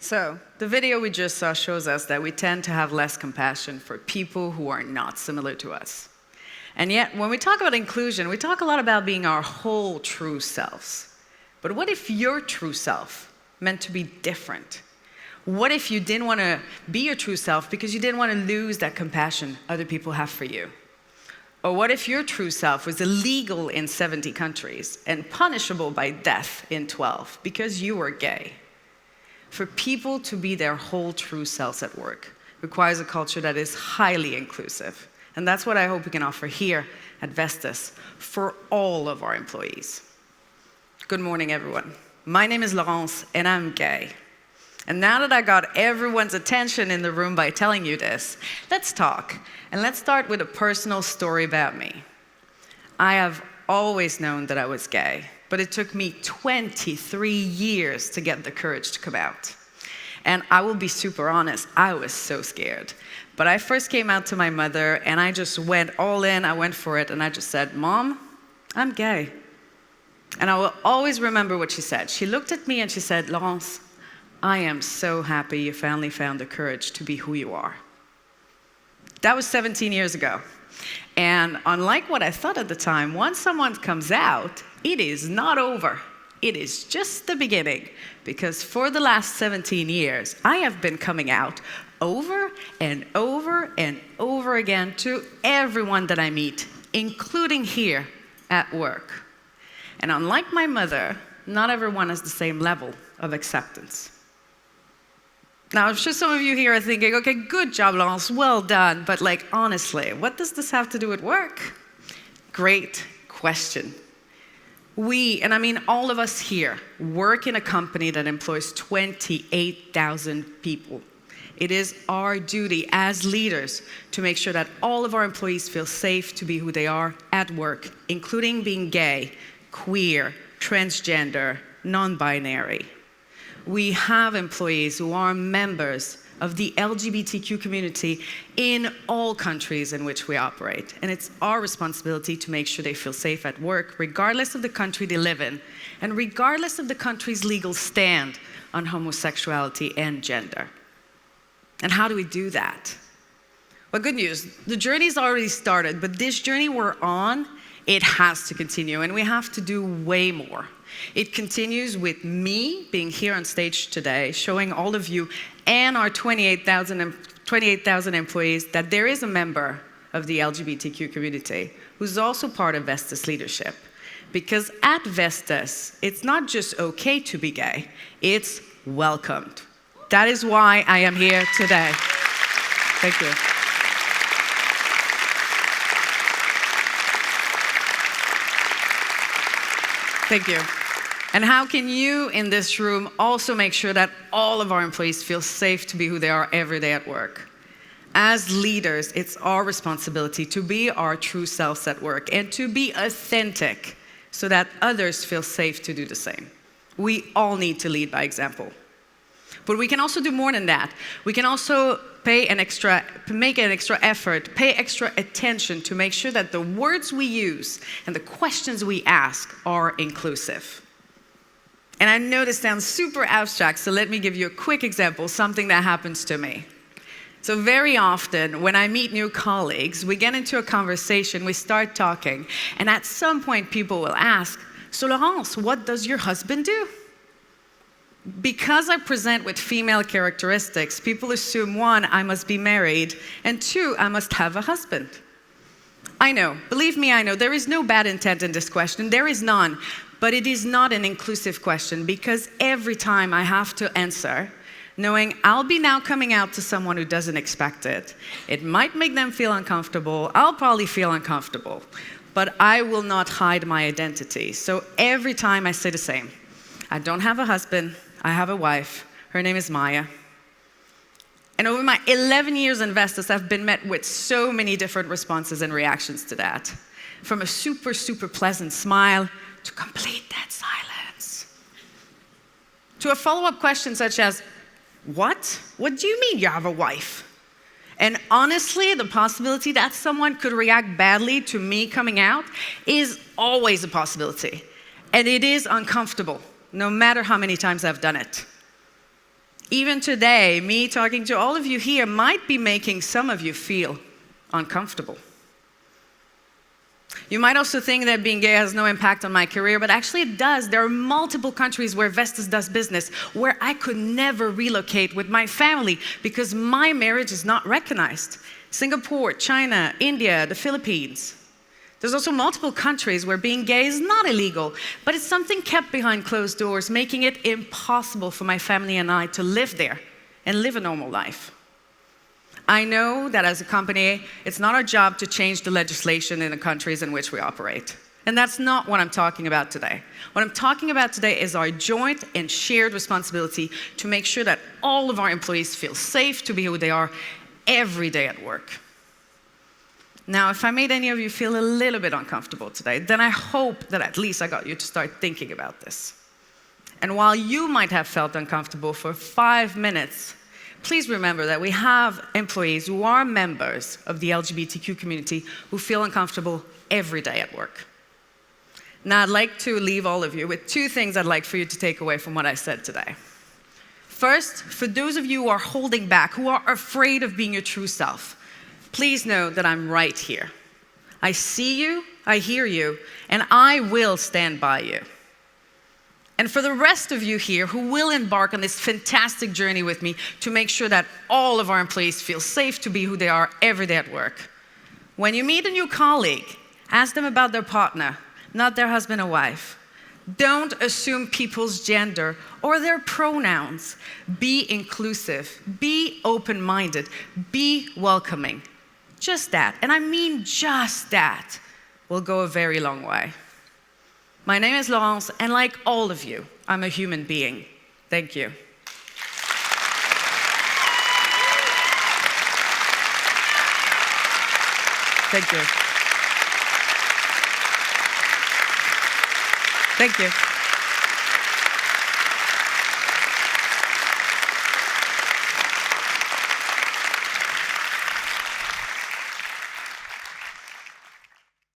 So, the video we just saw shows us that we tend to have less compassion for people who are not similar to us. And yet, when we talk about inclusion, we talk a lot about being our whole true selves. But what if your true self meant to be different? What if you didn't want to be your true self because you didn't want to lose that compassion other people have for you? Or what if your true self was illegal in 70 countries and punishable by death in 12 because you were gay? For people to be their whole true selves at work requires a culture that is highly inclusive. And that's what I hope we can offer here at Vestas for all of our employees. Good morning, everyone. My name is Laurence, and I'm gay. And now that I got everyone's attention in the room by telling you this, let's talk. And let's start with a personal story about me. I have always known that I was gay, but it took me 23 years to get the courage to come out. And I will be super honest, I was so scared. But I first came out to my mother, and I just went all in, I went for it, and I just said, "Mom, I'm gay." And I will always remember what she said. She looked at me and she said, "Laurence, I am so happy you finally found the courage to be who you are." That was 17 years ago. And unlike what I thought at the time, once someone comes out, it is not over. It is just the beginning. Because for the last 17 years, I have been coming out over and over and over again to everyone that I meet, including here at work. And unlike my mother, not everyone has the same level of acceptance. Now, I'm sure some of you here are thinking, okay, good job, Laurence, well done. But honestly, what does this have to do with work? Great question. We, and I mean all of us here, work in a company that employs 28,000 people. It is our duty as leaders to make sure that all of our employees feel safe to be who they are at work, including being gay, queer, transgender, non-binary. We have employees who are members of the LGBTQ community in all countries in which we operate. And it's our responsibility to make sure they feel safe at work, regardless of the country they live in, and regardless of the country's legal stand on homosexuality and gender. And how do we do that? Well, good news, the journey's already started, but this journey we're on, it has to continue, and we have to do way more. It continues with me being here on stage today, showing all of you and our 28,000 employees that there is a member of the LGBTQ community who's also part of Vestas Leadership. Because at Vestas, it's not just okay to be gay, it's welcomed. That is why I am here today. Thank you. Thank you. And how can you in this room also make sure that all of our employees feel safe to be who they are every day at work? As leaders, it's our responsibility to be our true selves at work and to be authentic so that others feel safe to do the same. We all need to lead by example. But we can also do more than that. We can also make an extra effort, pay extra attention to make sure that the words we use and the questions we ask are inclusive. And I know this sounds super abstract, so let me give you a quick example, something that happens to me. So very often, when I meet new colleagues, we get into a conversation, we start talking, and at some point people will ask, "So Laurence, what does your husband do?" Because I present with female characteristics, people assume, one, I must be married, and two, I must have a husband. I know, believe me, I know, there is no bad intent in this question, there is none. But it is not an inclusive question because every time I have to answer, knowing I'll be now coming out to someone who doesn't expect it, it might make them feel uncomfortable, I'll probably feel uncomfortable, but I will not hide my identity. So every time I say the same. I don't have a husband, I have a wife, her name is Maya. And over my 11 years in Vestas, I've been met with so many different responses and reactions to that. From a super, super pleasant smile, to complete dead silence. To a follow-up question such as, what? What do you mean you have a wife? And honestly, the possibility that someone could react badly to me coming out is always a possibility. And it is uncomfortable, no matter how many times I've done it. Even today, me talking to all of you here might be making some of you feel uncomfortable. You might also think that being gay has no impact on my career, but actually it does. There are multiple countries where Vestas does business where I could never relocate with my family because my marriage is not recognized. Singapore, China, India, the Philippines. There's also multiple countries where being gay is not illegal, but it's something kept behind closed doors, making it impossible for my family and I to live there and live a normal life. I know that as a company, it's not our job to change the legislation in the countries in which we operate. And that's not what I'm talking about today. What I'm talking about today is our joint and shared responsibility to make sure that all of our employees feel safe to be who they are every day at work. Now, if I made any of you feel a little bit uncomfortable today, then I hope that at least I got you to start thinking about this. And while you might have felt uncomfortable for 5 minutes, please remember that we have employees who are members of the LGBTQ community who feel uncomfortable every day at work. Now, I'd like to leave all of you with 2 things I'd like for you to take away from what I said today. First, for those of you who are holding back, who are afraid of being your true self, please know that I'm right here. I see you, I hear you, and I will stand by you. And for the rest of you here who will embark on this fantastic journey with me to make sure that all of our employees feel safe to be who they are every day at work, when you meet a new colleague, ask them about their partner, not their husband or wife. Don't assume people's gender or their pronouns. Be inclusive, be open-minded, be welcoming. Just that, and I mean just that, will go a very long way. My name is Laurence, and like all of you, I'm a human being. Thank you. Thank you. Thank you.